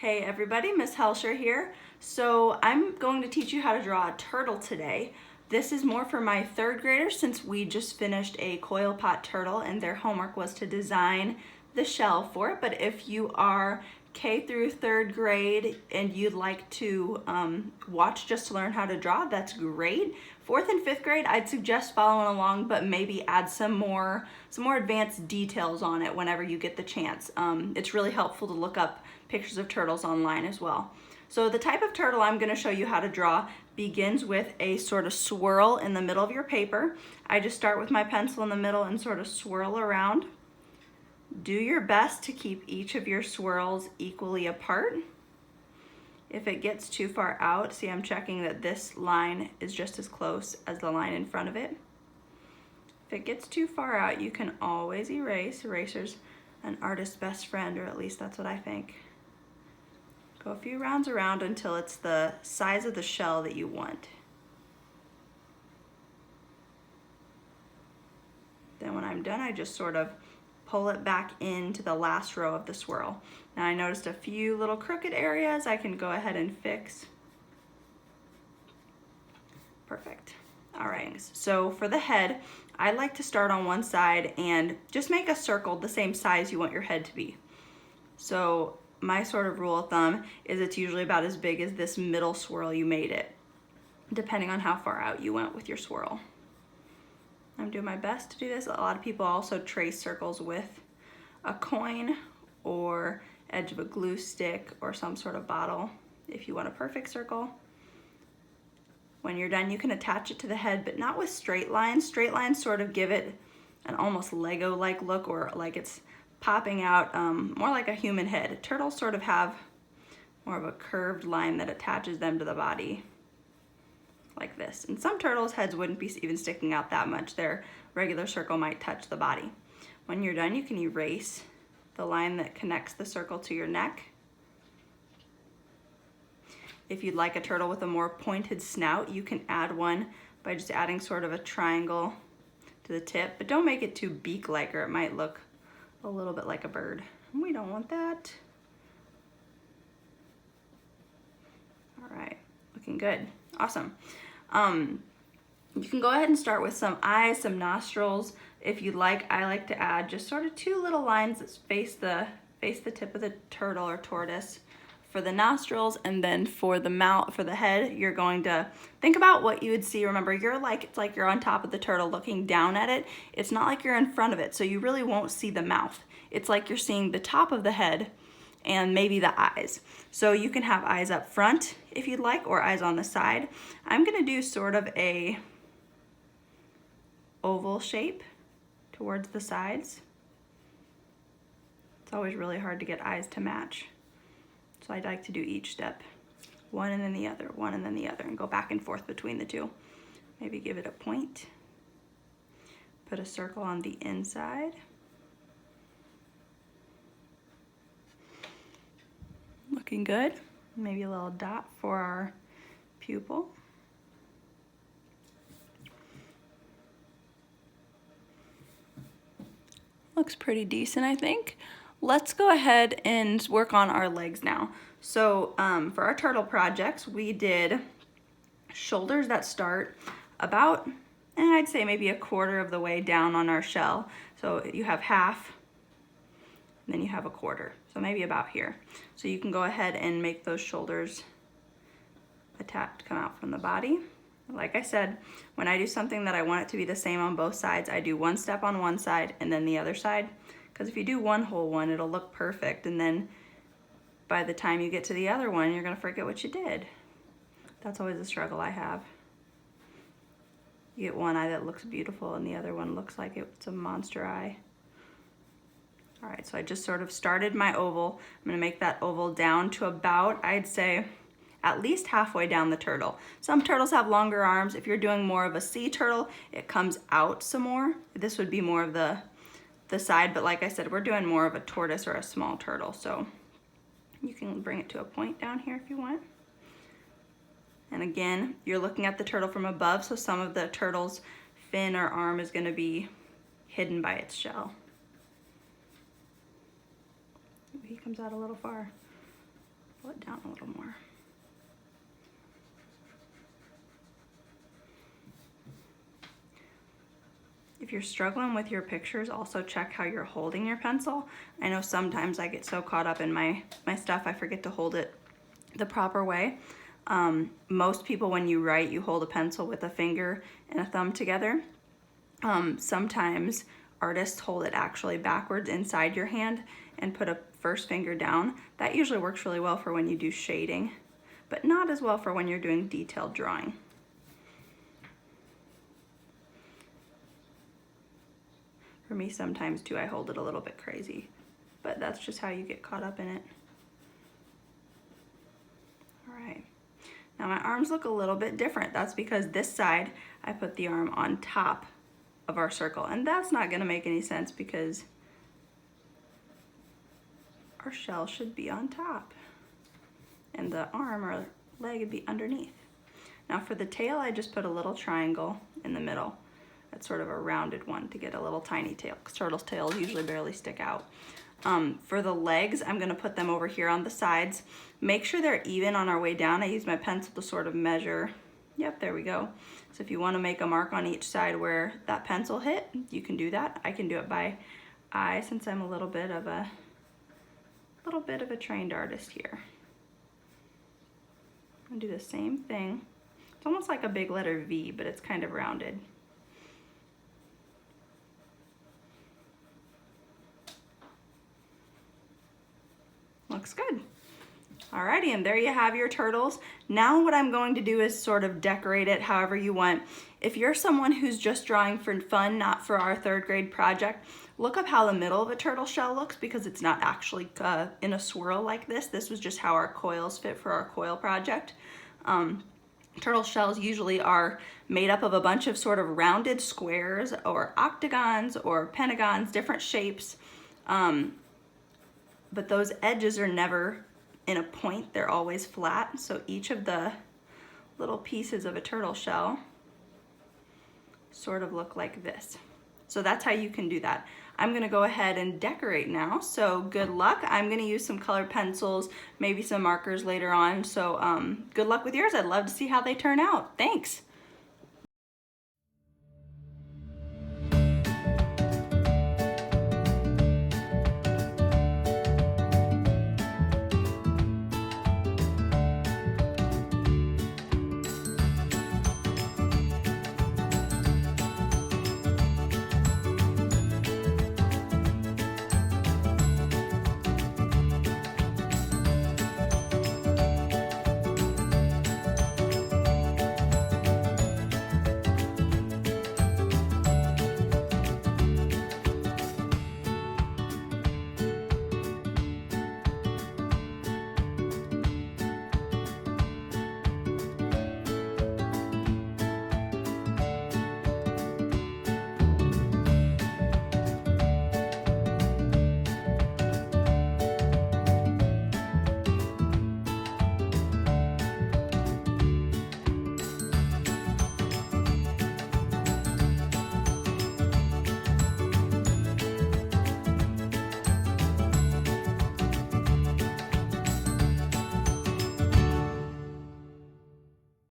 Hey everybody, Miss Hoelscher here. So I'm going to teach you how to draw a turtle today. This is more for my third graders since we just finished a coil pot turtle and their homework was to design the shell for it. But if you are K through third grade and you'd like to watch just to learn how to draw, that's great. Fourth and fifth grade, I'd suggest following along, but maybe add some more advanced details on it whenever you get the chance. It's really helpful to look up pictures of turtles online as well. So the type of turtle I'm going to show you how to draw begins with a sort of swirl in the middle of your paper. I just start with my pencil in the middle and sort of swirl around. Do your best to keep each of your swirls equally apart. If it gets too far out, see, I'm checking that this line is just as close as the line in front of it. If it gets too far out, you can always erase. Eraser's an artist's best friend, or at least that's what I think. Go a few rounds around until it's the size of the shell that you want. Then when I'm done, I just sort of pull it back into the last row of the swirl. Now I noticed a few little crooked areas I can go ahead and fix. Perfect. All right, so for the head, I like to start on one side and just make a circle the same size you want your head to be. So my sort of rule of thumb is it's usually about as big as this middle swirl you made it, depending on how far out you went with your swirl. I'm doing my best to do this. A lot of people also trace circles with a coin or edge of a glue stick or some sort of bottle if you want a perfect circle. When you're done, you can attach it to the head, but not with straight lines. Straight lines sort of give it an almost Lego-like look, or like it's popping out, more like a human head. Turtles sort of have more of a curved line that attaches them to the body, like this. And some turtles' heads wouldn't be even sticking out that much. Their regular circle might touch the body. When you're done, you can erase the line that connects the circle to your neck. If you'd like a turtle with a more pointed snout, you can add one by just adding sort of a triangle to the tip, but don't make it too beak-like or it might look a little bit like a bird. We don't want that. All right, looking good, awesome. You can go ahead and start with some eyes, some nostrils. If you'd like, I like to add just sort of two little lines that face the tip of the turtle or tortoise for the nostrils, and then for the mouth, for the head, you're going to think about what you would see. Remember, it's like you're on top of the turtle looking down at it. It's not like you're in front of it, so you really won't see the mouth. It's like you're seeing the top of the head and maybe the eyes. So you can have eyes up front if you'd like, or eyes on the side. I'm gonna do sort of a oval shape towards the sides. It's always really hard to get eyes to match. So I'd like to do each step, one and then the other, one and then the other, and go back and forth between the two. Maybe give it a point. Put a circle on the inside. Looking good. Maybe a little dot for our pupil. Looks pretty decent, I think. Let's go ahead and work on our legs now. So for our turtle projects, we did shoulders that start about, I'd say maybe a quarter of the way down on our shell. So you have half, and then you have a quarter. So maybe about here. So you can go ahead and make those shoulders come out from the body. Like I said, when I do something that I want it to be the same on both sides, I do one step on one side and then the other side. Because if you do one whole one, it'll look perfect, and then by the time you get to the other one, you're gonna forget what you did. That's always a struggle I have. You get one eye that looks beautiful and the other one looks like it's a monster eye. All right, so I just sort of started my oval. I'm gonna make that oval down to about, I'd say, at least halfway down the turtle. Some turtles have longer arms. If you're doing more of a sea turtle, it comes out some more. This would be more of the side, but like I said, we're doing more of a tortoise or a small turtle, so you can bring it to a point down here if you want. And again, you're looking at the turtle from above, so some of the turtle's fin or arm is going to be hidden by its shell. He comes out a little far. pull it down a little more. If you're struggling with your pictures, also check how you're holding your pencil. I know sometimes I get so caught up in my stuff, I forget to hold it the proper way. Most people, when you write, you hold a pencil with a finger and a thumb together. Sometimes artists hold it actually backwards inside your hand and put a first finger down. That usually works really well for when you do shading, but not as well for when you're doing detailed drawing. For me, sometimes too, I hold it a little bit crazy, but that's just how you get caught up in it. All right, now my arms look a little bit different. That's because this side, I put the arm on top of our circle, and that's not gonna make any sense because our shell should be on top and the arm or leg would be underneath. Now for the tail, I just put a little triangle in the middle. That's sort of a rounded one to get a little tiny tail, because turtles' tails usually barely stick out. For the legs, I'm gonna put them over here on the sides. Make sure they're even on our way down. I use my pencil to sort of measure. Yep, there we go. So if you wanna make a mark on each side where that pencil hit, you can do that. I can do it by eye since I'm a little bit of a trained artist here. I'm gonna do the same thing. It's almost like a big letter V, but it's kind of rounded. Looks good. Alrighty, and there you have your turtles. Now what I'm going to do is sort of decorate it however you want. If you're someone who's just drawing for fun, not for our third grade project, look up how the middle of a turtle shell looks, because it's not actually in a swirl like this. This was just how our coils fit for our coil project. Turtle shells usually are made up of a bunch of sort of rounded squares or octagons or pentagons, different shapes. But those edges are never in a point, they're always flat. So each of the little pieces of a turtle shell sort of look like this. So that's how you can do that. I'm gonna go ahead and decorate now, so good luck. I'm gonna use some colored pencils, maybe some markers later on, so good luck with yours. I'd love to see how they turn out. Thanks.